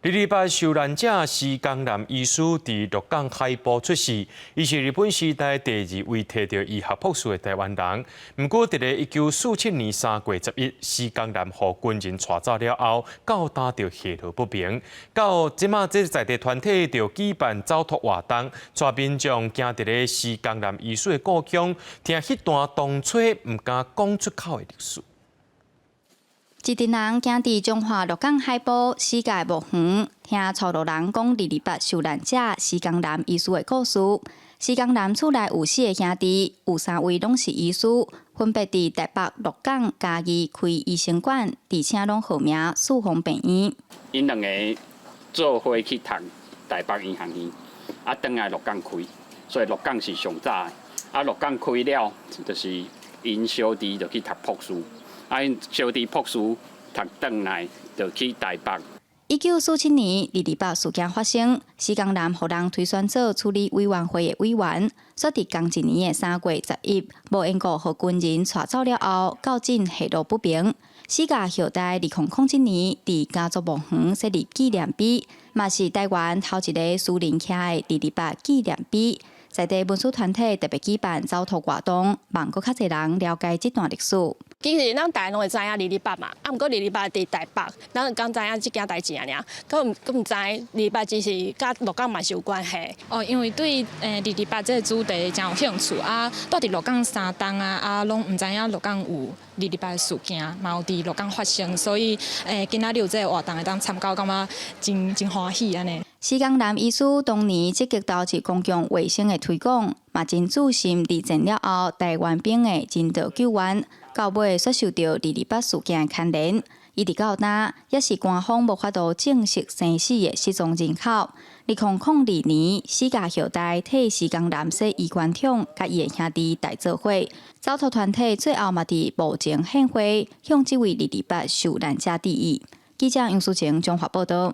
2028受难者施江南医师伫鹿港海埔出事，伊是日本时代第2位摕到医学博士的台湾人。不过，伫咧1947年3月11日，施江南被军人带走了后，到今就下落不明。到即马，这在地团体就举办走托活动，带民众行伫咧施江南医师的故乡，听迄段当初唔敢讲出口的历史。一群人行伫中华鹿港海埔世界墓园，听粗鲁人讲228受难者施江南医师的故事。施江南厝内有4个兄弟，有3位拢是医师，分别伫台北、鹿港、嘉义开医生馆，而且拢号名四方病院。因两个做伙去读台北医学院，转来鹿港开，所以鹿港是上早的。鹿港开了，就是因小弟就去读博士。因小弟博士读转来，就去台北。1947年228事件发生，施江南互人推选做处理委员会的委员，说伫同一年的3月11日，无缘故互军人带走了后，到今下落不明。世界后代2007年伫家族墓园设立纪念碑，嘛是台湾头一个私人徛的228纪念碑。在地文书团体特别举办走托活动，望更较侪人了解这段历史。其实咱大家拢会知影228嘛，毋过228伫台北，咱刚知影即件代志啊尔，佮毋知228只是甲鹿港嘛是有关系。因为对228这个主题真有兴趣啊，住伫鹿港3栋啊，拢毋知影鹿港有228事件，嘛有伫鹿港发生，所以今仔日有这个活动会当参加，感觉真欢喜安尼。施江南医师当年积极投入公共卫生的推广，嘛真注心伫战了后台湾兵的人道救援，到尾却受到228事件的牵连。伊伫到今也是官方无法度正式生死的失踪人口。2002年，世界后代替施江南设医院厂，甲伊的兄弟大做伙，走托团体最后嘛伫墓前献花，向这位228受难者致意。记者杨淑晴综合报道。